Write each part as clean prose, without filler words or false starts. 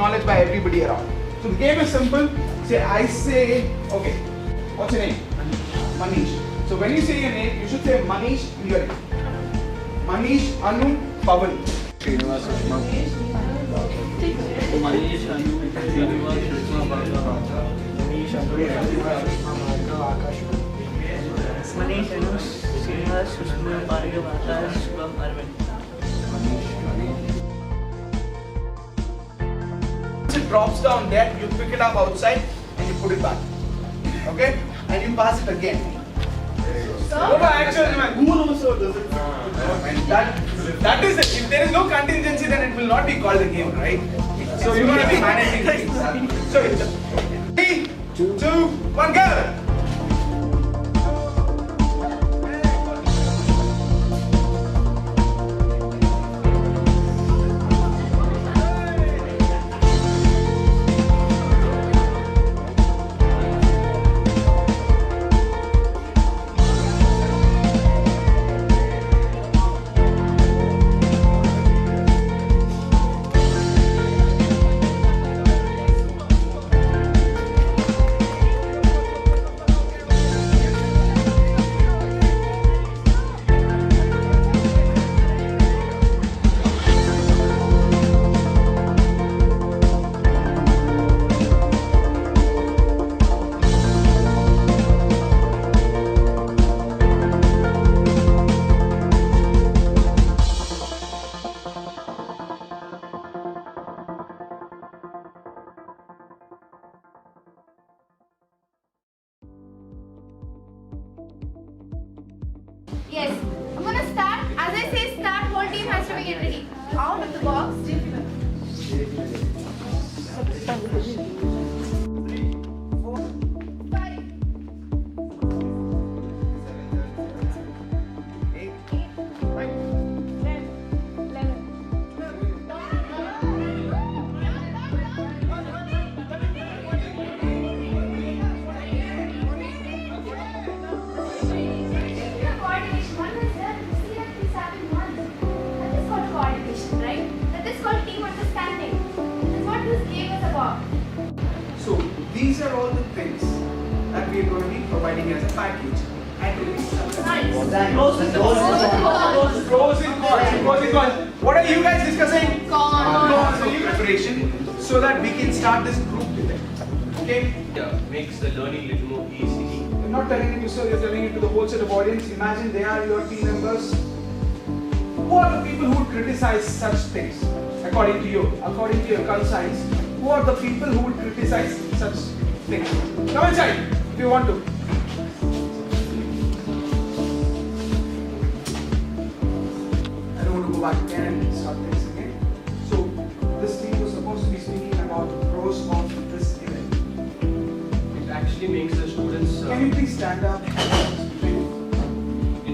acknowledged by everybody around. So the game is simple. I say, okay, what's your name? Manish. So when you say your name, you should say Manish clearly. Manish, Anu, Pavan. Manish, Anu, Srinivas, Sushma, Bhargav, Akash, Shubham, Arvind. It drops down there, you pick it up outside and you put it back. Okay? And you pass it again. No, but actually, who also does it? That is it. If there is no contingency, then it will not be called a game, right? So you're going to be managing things. So it's 3, 2, 1, go! Yes, I'm gonna start. As I say start, whole team has to be get ready. Out of the box. 3, 4, 5, 8, 10, 11, 12. One is there, see that this having one. That is called coordination, right? That is called team understanding. That is what this game is about. So these are all the things that we are going to be providing as a package. And pros and cons. What are you guys discussing? Cons of preparation, so that we can start this group today. Okay? Yeah, makes the learning little more easy. You're not telling it to yourself, you're telling it to the whole set of audience. Imagine they are your team members. Who are the people who would criticize such things? According to you, according to your conscience, who are the people who would criticize such things? Come inside if you want to. I don't want to go back again and start things again. So this team was supposed to be speaking about the pros of this event. It actually makes the students. Can you please stand up? It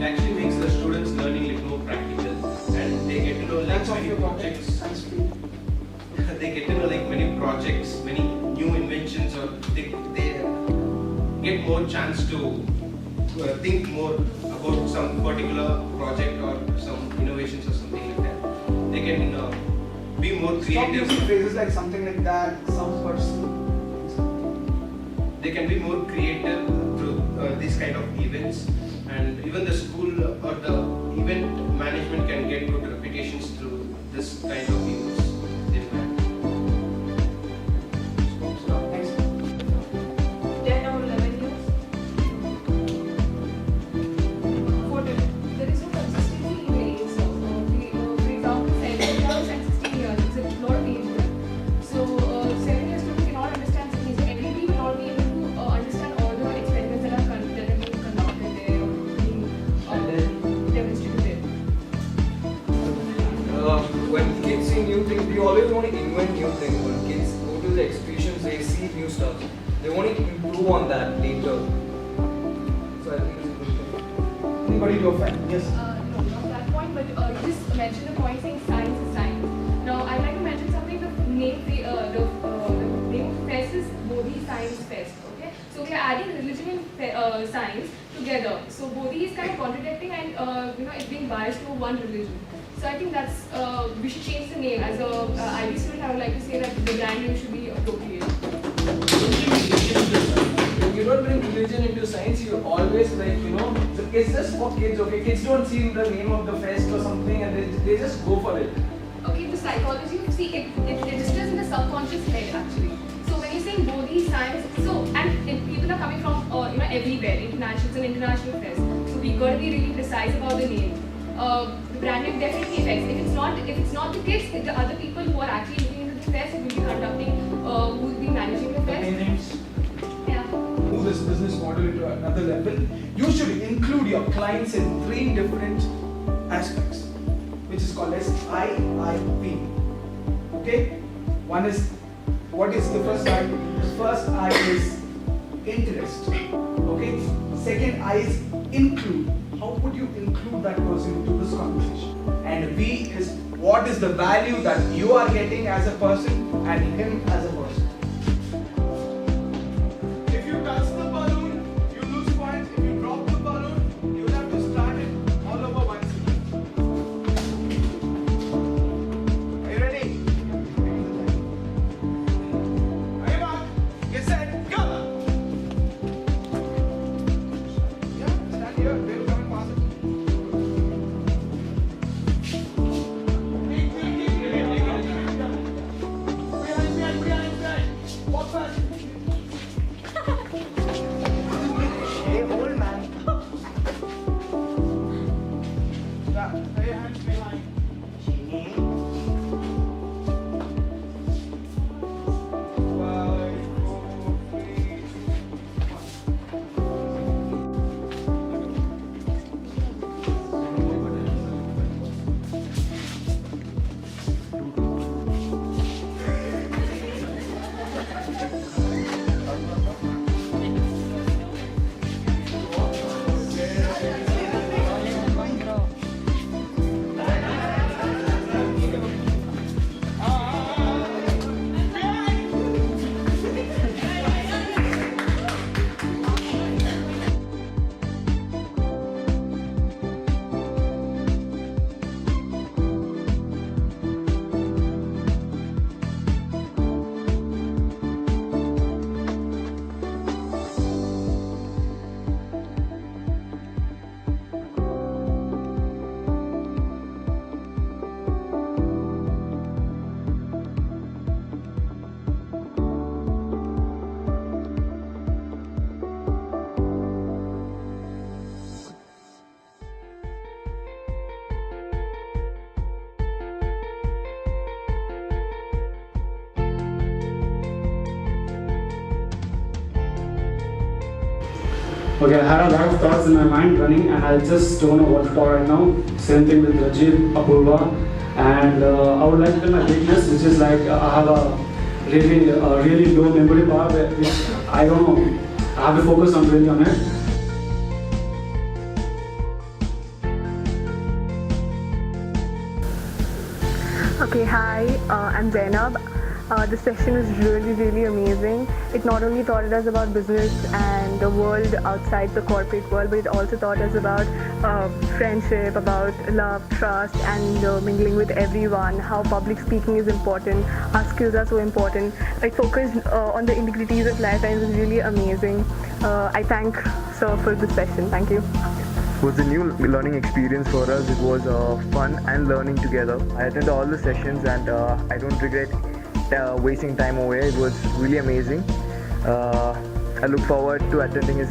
actually makes the students learning little more practical, and they get to know like That's of many your projects. Science field. They get to know like many projects, many new inventions, or they get more chance to think more about some particular project or some innovations or something like that. They can be more Stop creative. using phrases like something like that, some person. They can be more creative through these kind of events, and even the school or the event management can get good reputations through this kind of events. Next. 10 or 11 years. 14. There is no consistency in age. For example, 7 years and 16 years. It's a lot of age gap. So 7 years student cannot understand things. Everybody will not be able to understand all the experiments that are being conducted there or being demonstrated there. When kids see new things, we always want to invent new things. When kids go to the exhibitions, they see new stuff. They want to improve on that later. So I think it's a good thing. Anybody go first? Yes. No, not that point, but you just mentioned a point saying science is science. Now, I'd like to mention something. The name of the fest is Bodhi Science Fest. Okay, so we are adding religion and science together. So Bodhi is kind of contradicting, and it's being biased to one religion. So I think that's we should change the name. As a IB student, I would like to say that the brand name should be appropriate. When you don't bring religion into science, you always it's just for kids, okay? Kids don't see the name of the fest or something and they just go for it. Okay, the psychology, see, it registers in the subconscious head actually. So when you're saying Bodhi, science, so, and people are coming from, everywhere, international, it's an international fest. So we got to be really precise about the name. The brand name definitely affects. If it's not the kids, it's the other people who are actually looking into the fest, who will be conducting, who will be managing the fest. Names. Yeah. Move this business model into another level. You should include your clients in 3 different aspects, which is called as IIP. Okay? One is, what is the first I? The first I is interest. Okay? Second I is include. How would you include that person into this conversation? And B is, what is the value that you are getting as a person and him as a person? If you touch the balloon, you lose points. If you drop the balloon, you will have to start it all over once again. Are you ready? Are you back? Get set, go! Yeah, stand here. They will come and pass it. Behind. Walk fast. Hey, old man. Yeah, lay your hands behind. 5, 4, 3, Okay, I had a lot of thoughts in my mind running and I just don't know what to talk right now. Same thing with Rajiv, Apurva, and I would like to tell my weakness, which is like I have a really low memory power, which I don't know, I have to focus on really on it. Okay, hi, I'm Zainab. The session was really amazing. It not only taught us about business and the world outside the corporate world, but it also taught us about friendship, about love, trust, and mingling with everyone, how public speaking is important, our skills are so important. It focused on the integrities of life and it was really amazing. I thank Sir for this session. Thank you. It was a new learning experience for us. It was fun and learning together. I attended all the sessions and I don't regret wasting time over here. It was really amazing. I look forward to attending his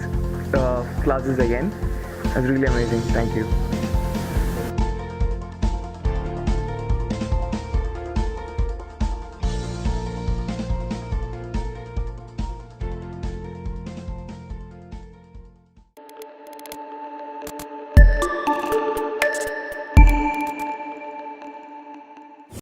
classes again. It was really amazing. Thank you.